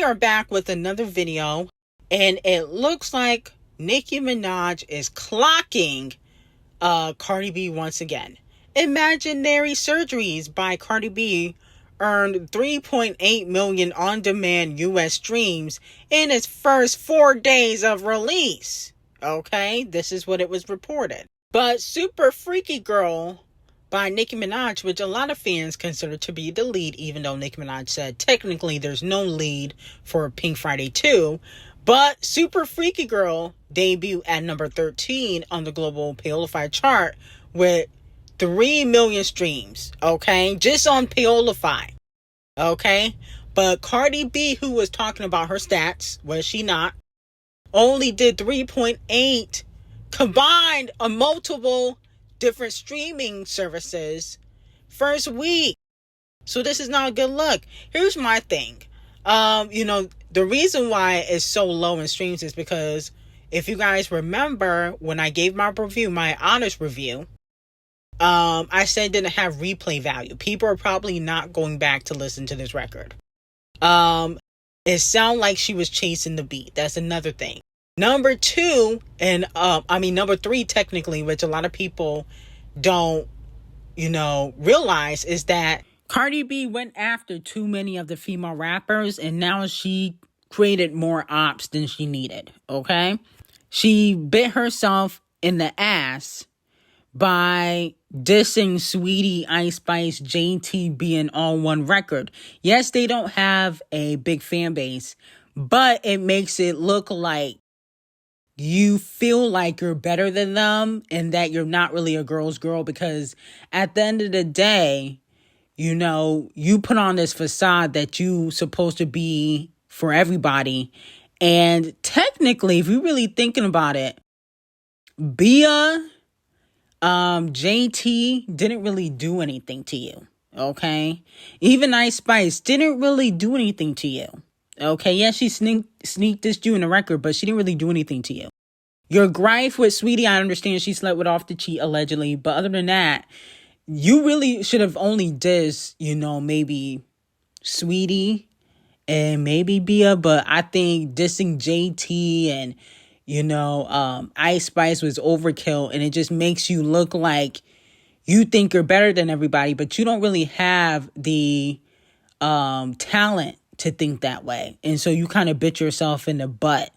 are back with another video, and it looks like Nicki Minaj is clocking Cardi B once again. Imaginary Surgeries by Cardi B earned 3.8 million on-demand US streams in its first 4 days of release. Okay, this is what it was reported. But Super Freaky Girl by Nicki Minaj, which a lot of fans consider to be the lead, even though Nicki Minaj said technically there's no lead for Pink Friday 2. But Super Freaky Girl debuted at number 13 on the global Paolify chart with 3 million streams, okay? Just on Paolify, okay? But Cardi B, who was talking about her stats, was she not, only did 3.8 combined on multiple different streaming services first week. So this is not a good look. Here's my thing. The reason why it's so low in streams is because if you guys remember when I gave my review, my honest review, I said it didn't have replay value. People are probably not going back to listen to this record. It sounded like she was chasing the beat. That's another thing. Number 2, number 3 technically, which a lot of people don't, realize, is that Cardi B went after too many of the female rappers, and now she created more ops than she needed, okay? She bit herself in the ass by dissing Saweetie, Ice Spice, JT being on one record. Yes, they don't have a big fan base, but it makes it look like you feel like you're better than them and that you're not really a girl's girl, because at the end of the day, you put on this facade that you supposed to be for everybody. And technically, if you're really thinking about it, Bia, JT didn't really do anything to you, okay? Even Ice Spice didn't really do anything to you. Okay, yeah, she sneak dissed you in the record, but she didn't really do anything to you. Your gripe with Saweetie, I understand she slept with Doechii allegedly, but other than that, you really should have only dissed, maybe Saweetie and maybe Bia, but I think dissing JT and, Ice Spice was overkill, and it just makes you look like you think you're better than everybody, but you don't really have the talent to think that way. And so you kind of bit yourself in the butt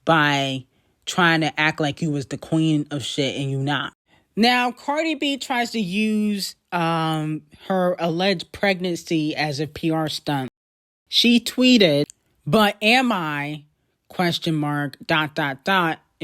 by trying to act like you was the queen of shit and you not. Now, Cardi B tries to use her alleged pregnancy as a PR stunt. She tweeted, "But am I, ? In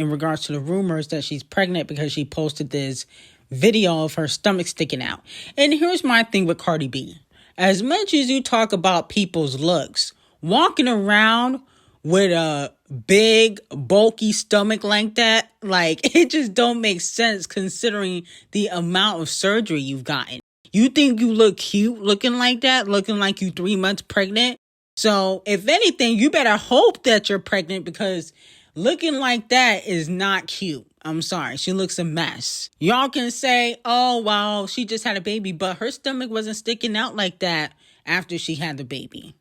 regards to the rumors that she's pregnant, because she posted this video of her stomach sticking out." And here's my thing with Cardi B. As much as you talk about people's looks, walking around with a big, bulky stomach like that, it just don't make sense considering the amount of surgery you've gotten. You think you look cute looking like that, looking like you 3 months pregnant? So if anything, you better hope that you're pregnant, because looking like that is not cute. I'm sorry. She looks a mess. Y'all can say, oh, well, she just had a baby, but her stomach wasn't sticking out like that after she had the baby.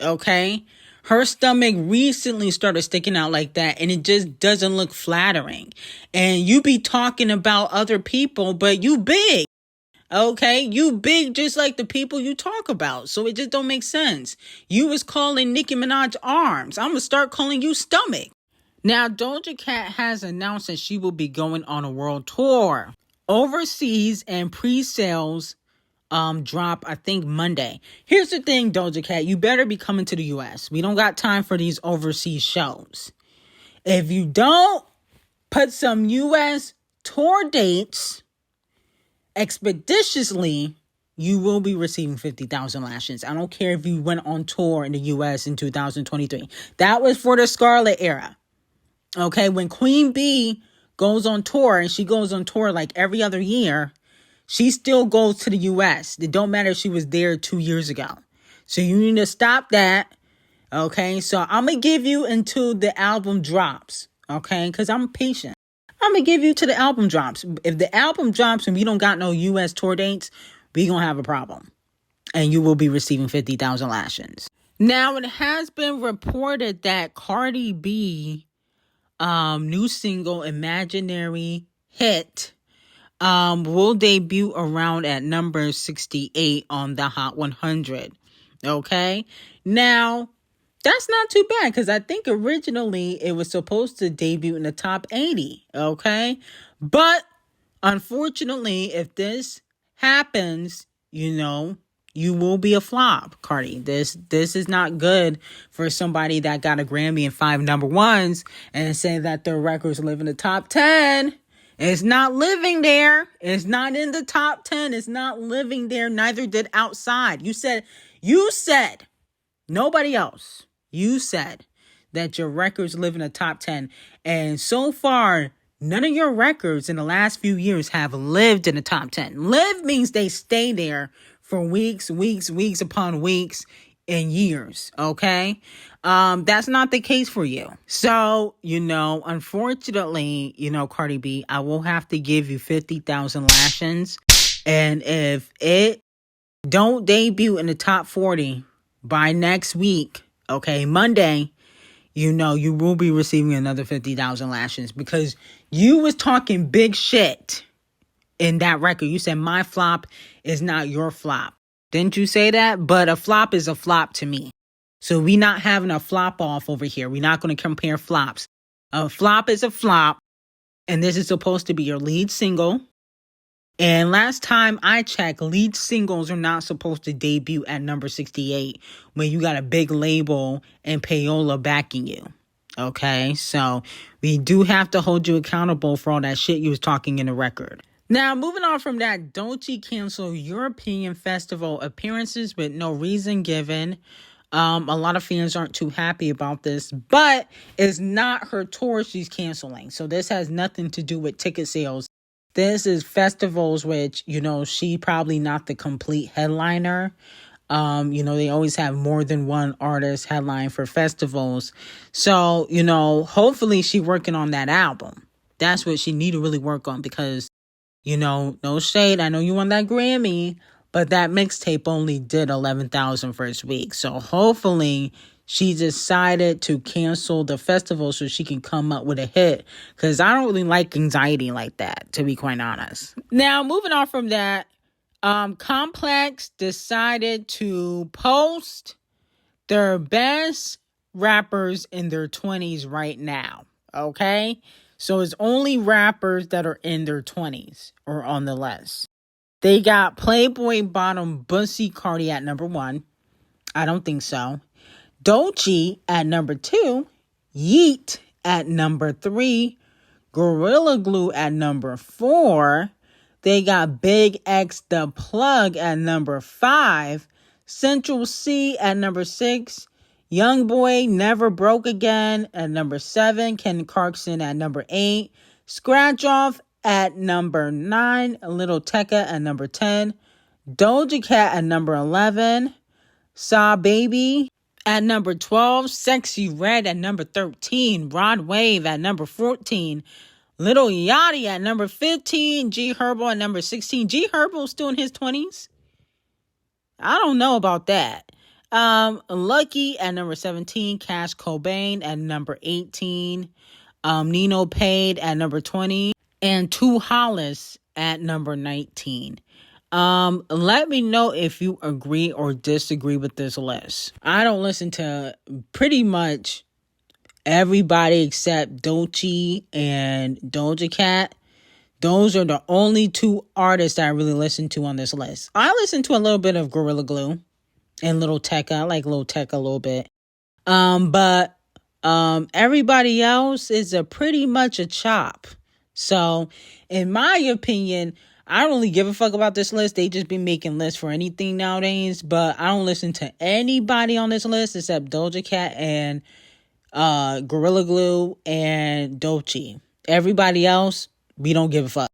Okay? Her stomach recently started sticking out like that, and it just doesn't look flattering. And you be talking about other people, but you big. Okay? You big just like the people you talk about. So it just don't make sense. You was calling Nicki Minaj arms. I'm going to start calling you stomach. Now, Doja Cat has announced that she will be going on a world tour. Overseas and pre-sales drop, I think, Monday. Here's the thing, Doja Cat. You better be coming to the U.S. We don't got time for these overseas shows. If you don't put some U.S. tour dates expeditiously, you will be receiving 50,000 lashes. I don't care if you went on tour in the U.S. in 2023. That was for the Scarlet era. Okay, when Queen Bee goes on tour, and she goes on tour like every other year, she still goes to the U.S. It don't matter if she was there 2 years ago. So you need to stop that. Okay, so I'm going to give you until the album drops. Okay, because I'm patient. I'm going to give you to the album drops. If the album drops and we don't got no U.S. tour dates, we going to have a problem. And you will be receiving 50,000 lashes. Now, it has been reported that Cardi B, new single, Imaginary Hit, will debut around at number 68 on the Hot 100. Okay? Now, that's not too bad because I think originally it was supposed to debut in the top 80. Okay? But unfortunately, if this happens, you will be a flop, Cardi. This is not good for somebody that got a Grammy and 5 number ones and say that their records live in the top 10. It's not living there. It's not in the top 10. It's not living there. Neither did Outside. You said, nobody else. You said that your records live in the top 10. And so far, none of your records in the last few years have lived in the top 10. Live means they stay there for weeks upon weeks and years, okay? That's not the case for you. So, unfortunately, Cardi B, I will have to give you 50,000 lashings. And if it don't debut in the top 40 by next week, okay, Monday, you will be receiving another 50,000 lashings because you was talking big shit in that record. You said my flop is not your flop. Didn't you say that? But a flop is a flop to me. So we not having a flop off over here. We're not going to compare flops. A flop is a flop. And this is supposed to be your lead single. And last time I checked, lead singles are not supposed to debut at number 68 when you got a big label and payola backing you. Okay, so we do have to hold you accountable for all that shit you was talking in the record. Now, moving on from that, Doechii canceled European festival appearances with no reason given. A lot of fans aren't too happy about this, but it's not her tour she's canceling. So this has nothing to do with ticket sales. This is festivals, which, she probably not the complete headliner. They always have more than one artist headline for festivals. So, hopefully she working on that album. That's what she need to really work on because, no shade. I know you won that Grammy, but that mixtape only did 11,000 first week. So hopefully she decided to cancel the festival so she can come up with a hit. Because I don't really like anxiety like that, to be quite honest. Now, moving on from that, Complex decided to post their best rappers in their 20s right now. Okay? So it's only rappers that are in their 20s or on the list. They got Playboy Bottom Bussy Cardi at number 1. I don't think so. Doechii at number 2. Yeet at number 3. Gorilla Glue at number 4. They got Big X The Plug at number 5. Central C at number 6. Youngboy Never Broke Again at number 7. Ken Clarkson at number 8. Scratch Off at number 9. Little Tekka at number 10. Doja Cat at number 11. Saw Baby at number 12. Sexy Red at number 13. Rod Wave at number 14. Little Yachty at number 15. G Herbo at number 16. G Herbo still in his 20s? I don't know about that. Lucky at number 17. Cash Cobain at number 18. Nino Paid at number 20. And Two Hollis at number 19. Let me know if you agree or disagree with this list. I don't listen to pretty much everybody except Doechii and Doja Cat. Those are the only 2 artists that I really listen to on this list. I listen to a little bit of Gorilla Glue and Little Tekka. I like Little Tekka a little bit. But everybody else is pretty much a chop. So, in my opinion, I don't really give a fuck about this list. They just be making lists for anything nowadays. But I don't listen to anybody on this list except Doja Cat and Gorilla Glue and Doechii. Everybody else, we don't give a fuck.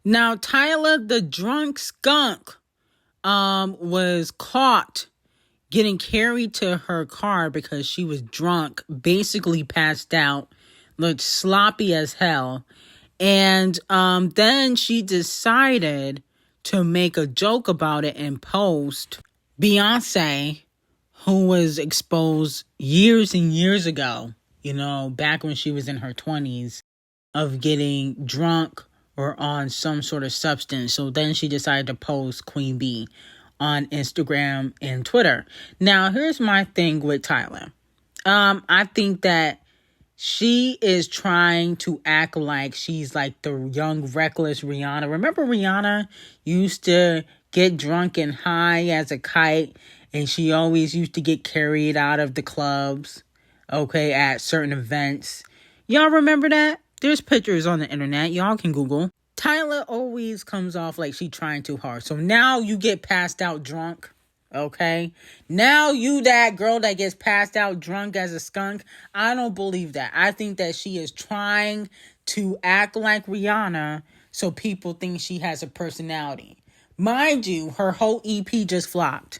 Now, Tyla the drunk skunk was caught getting carried to her car because she was drunk, basically passed out, looked sloppy as hell. And then she decided to make a joke about it and post Beyonce, who was exposed years and years ago, back when she was in her 20s, of getting drunk or on some sort of substance. So then she decided to post Queen B on Instagram and Twitter. Now, here's my thing with Tyla. I think that she is trying to act like she's like the young, reckless Rihanna. Remember Rihanna used to get drunk and high as a kite, and she always used to get carried out of the clubs, at certain events. Y'all remember that? There's pictures on the internet. Y'all can Google. Tyla always comes off like she trying too hard. So now you get passed out drunk. Okay. Now you that girl that gets passed out drunk as a skunk. I don't believe that. I think that she is trying to act like Rihanna so people think she has a personality. Mind you, her whole EP just flopped.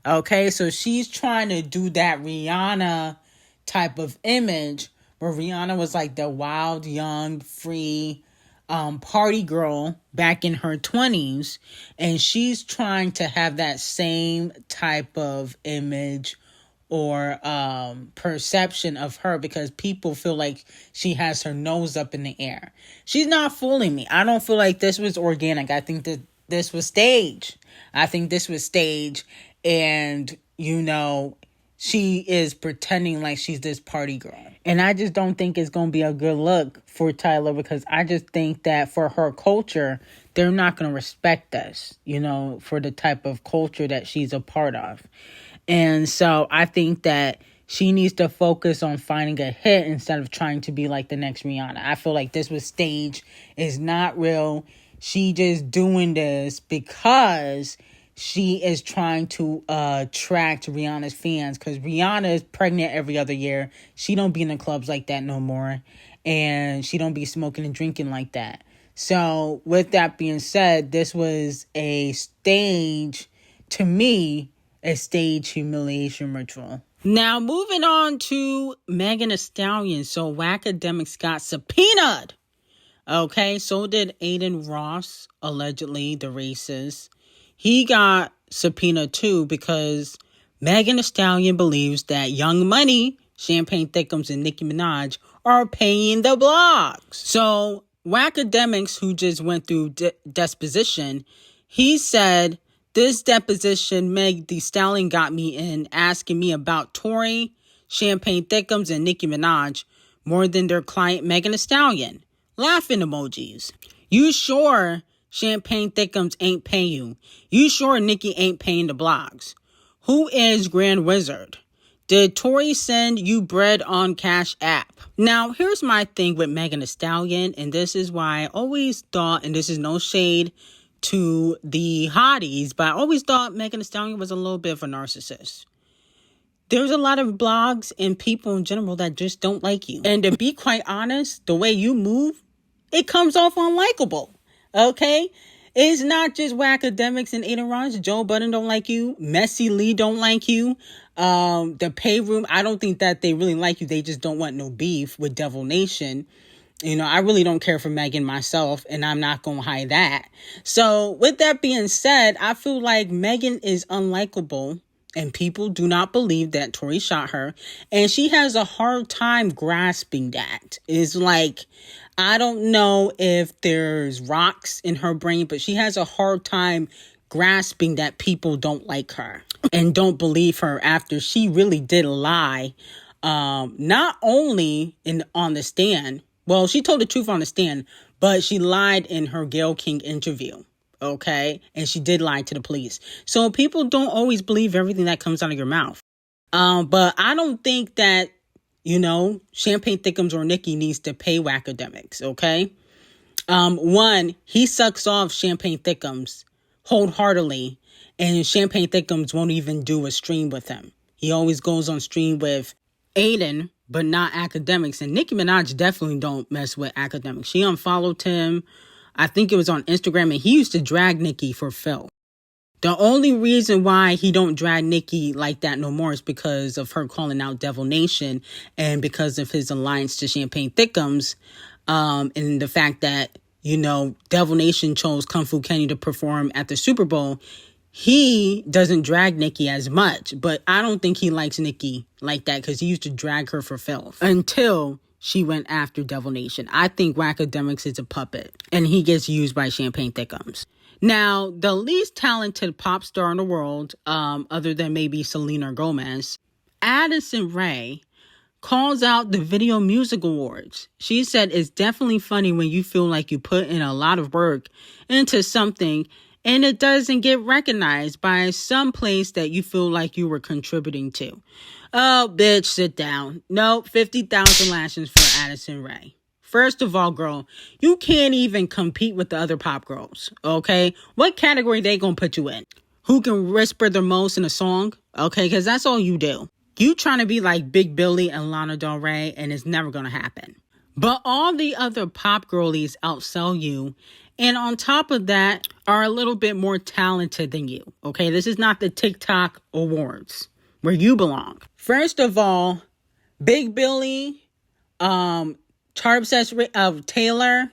Okay. So she's trying to do that Rihanna type of image where Rihanna was like the wild, young, free party girl back in her 20s, and she's trying to have that same type of image or perception of her because people feel like she has her nose up in the air. She's not fooling me. I don't feel like this was organic. I think that this was staged. And she is pretending like she's this party girl. And I just don't think it's going to be a good look for Tyla because I just think that for her culture, they're not going to respect us, for the type of culture that she's a part of. And so I think that she needs to focus on finding a hit instead of trying to be like the next Rihanna. I feel like this was staged. It's not real. She just doing this because she is trying to attract Rihanna's fans because Rihanna is pregnant every other year. She don't be in the clubs like that no more. And she don't be smoking and drinking like that. So with that being said, this was a stage humiliation ritual. Now moving on to Megan Thee Stallion. So Wackademics got subpoenaed. Okay, so did Aiden Ross, allegedly the racist. He got subpoenaed too because Megan Thee Stallion believes that Young Money, Champagne Thickums, and Nicki Minaj are paying the blogs. So Wackademics, who just went through deposition, he said, this deposition, Meg Thee Stallion got me in asking me about Tory, Champagne Thickums, and Nicki Minaj more than their client Megan Thee Stallion. Laughing emojis. You sure Champagne Thickums ain't paying you? You sure Nicki ain't paying the blogs? Who is Grand Wizard? Did Tory send you bread on Cash App? Now, here's my thing with Megan Thee Stallion, and this is why I always thought, and this is no shade to the hotties, but I always thought Megan Thee Stallion was a little bit of a narcissist. There's a lot of blogs and people in general that just don't like you. And to be quite honest, the way you move, it comes off unlikable. Okay? It's not just Wackademics and Aiden Ross. Joe Budden don't like you. Messy Lee don't like you. The Pay Room, I don't think that they really like you. They just don't want no beef with Devil Nation. I really don't care for Megan myself, and I'm not going to hide that. So with that being said, I feel like Megan is unlikable. And people do not believe that Tory shot her. And she has a hard time grasping that. It's like, I don't know if there's rocks in her brain, but she has a hard time grasping that people don't like her and don't believe her after she really did lie. Not only on the stand. Well, she told the truth on the stand, but she lied in her Gayle King interview. Okay. And she did lie to the police. So people don't always believe everything that comes out of your mouth. But I don't think that, Champagne Thickums or Nicki needs to pay Wackademics. Okay. One, he sucks off Champagne Thickums wholeheartedly, and Champagne Thickums won't even do a stream with him. He always goes on stream with Aiden, but not Academics. And Nicki Minaj definitely don't mess with Academics. She unfollowed him. I think it was on Instagram, and he used to drag Nicki for Phil. The only reason why he don't drag Nicki like that no more is because of her calling out Devil Nation and because of his alliance to Champagne Thickums, and the fact that, Devil Nation chose Kung Fu Kenny to perform at the Super Bowl. he doesn't drag Nicki as much, but I don't think he likes Nicki like that because he used to drag her for filth until she went after Devil Nation. I think Wackademics is a puppet and he gets used by Champagne Thickums. Now, the least talented pop star in the world, other than maybe Selena Gomez, Addison Rae, calls out the Video Music Awards. She said it's definitely funny when you feel like you put in a lot of work into something and it doesn't get recognized by some place that you feel like you were contributing to. Oh, bitch, sit down. No, 50,000 lashes for Addison Rae. First of all, girl, you can't even compete with the other pop girls, okay? What category they gonna put you in? Who can whisper the most in a song? Okay, because that's all you do. You trying to be like Big Billy and Lana Del Rey, and it's never gonna happen. But all the other pop girlies outsell you, and on top of that, are a little bit more talented than you, okay? This is not the TikTok awards where you belong. First of all, Big Billy, Obsessed of Taylor,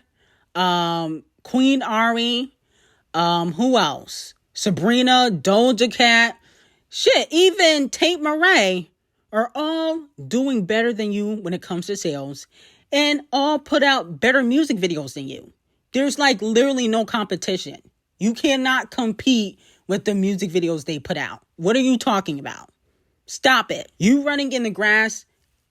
Queen Ari, who else? Sabrina, Doja Cat, shit, even Tate Murray are all doing better than you when it comes to sales and all put out better music videos than you. There's like literally no competition. You cannot compete with the music videos they put out. What are you talking about? Stop it. You running in the grass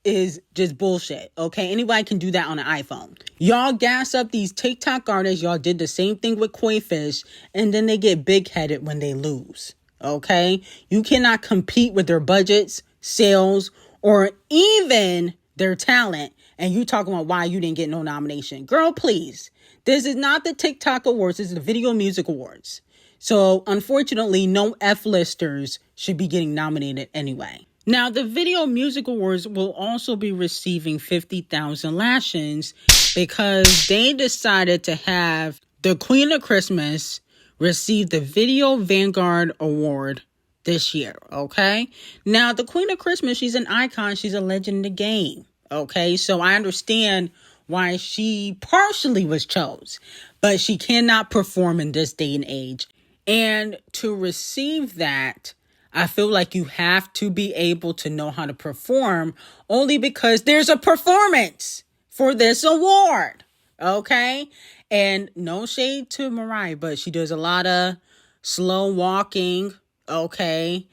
is just bullshit, okay? Anybody can do that on an iPhone. Y'all gas up these TikTok artists. Y'all did the same thing with Koi Fish, and then they get big-headed when they lose, okay? You cannot compete with their budgets, sales, or even their talent, and you talking about why you didn't get no nomination. Girl, please. This is not the TikTok Awards. This is the Video Music Awards. So, unfortunately, no F-listers should be getting nominated anyway. Now, the Video Music Awards will also be receiving 50,000 lashings because they decided to have the Queen of Christmas receive the Video Vanguard Award this year, okay? Now, the Queen of Christmas, she's an icon. She's a legend in the game, okay? So I understand why she partially was chose, but she cannot perform in this day and age. And to receive that, I feel like you have to be able to know how to perform only because there's a performance for this award, okay? And no shade to Mariah, but she does a lot of slow walking, okay?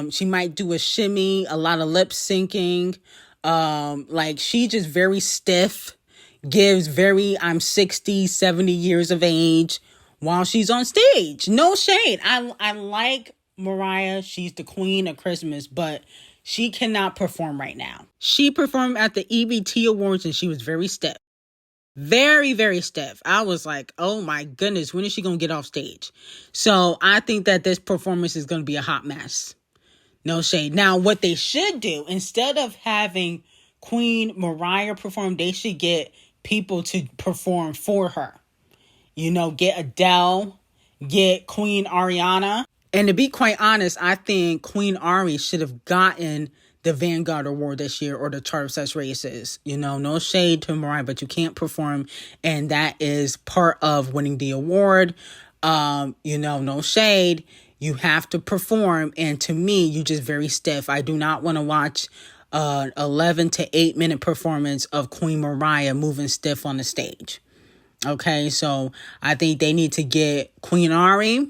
She might do a shimmy, a lot of lip syncing. Like she just very stiff, gives very, I'm 60, 70 years of age while she's on stage. No shade. I like Mariah. She's the Queen of Christmas, but she cannot perform right now. She performed at the EBT Awards and she was very stiff. Very, very stiff. I was like, oh my goodness, when is she going to get off stage? So I think that this performance is going to be a hot mess. No shade. Now, what they should do, instead of having Queen Mariah perform, they should get people to perform for her. You know, get Adele, get Queen Ariana. And to be quite honest, I think Queen Ari should have gotten the Vanguard Award this year or the chart obsessed races. You know, no shade to Mariah, but you can't perform. And that is part of winning the award. You know, no shade. You have to perform. And to me, you just very stiff. I do not want to watch 11 to 8 minute performance of Queen Mariah moving stiff on the stage. Okay, so I think they need to get Queen Ari,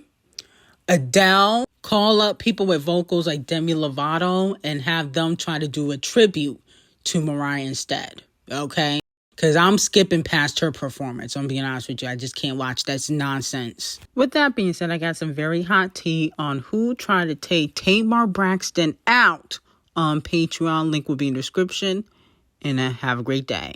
Adele, call up people with vocals like Demi Lovato and have them try to do a tribute to Mariah instead. Okay, because I'm skipping past her performance. I'm being honest with you. I just can't watch. That's nonsense. With that being said, I got some very hot tea on who tried to take Tamar Braxton out on Patreon. Link will be in the description. And have a great day.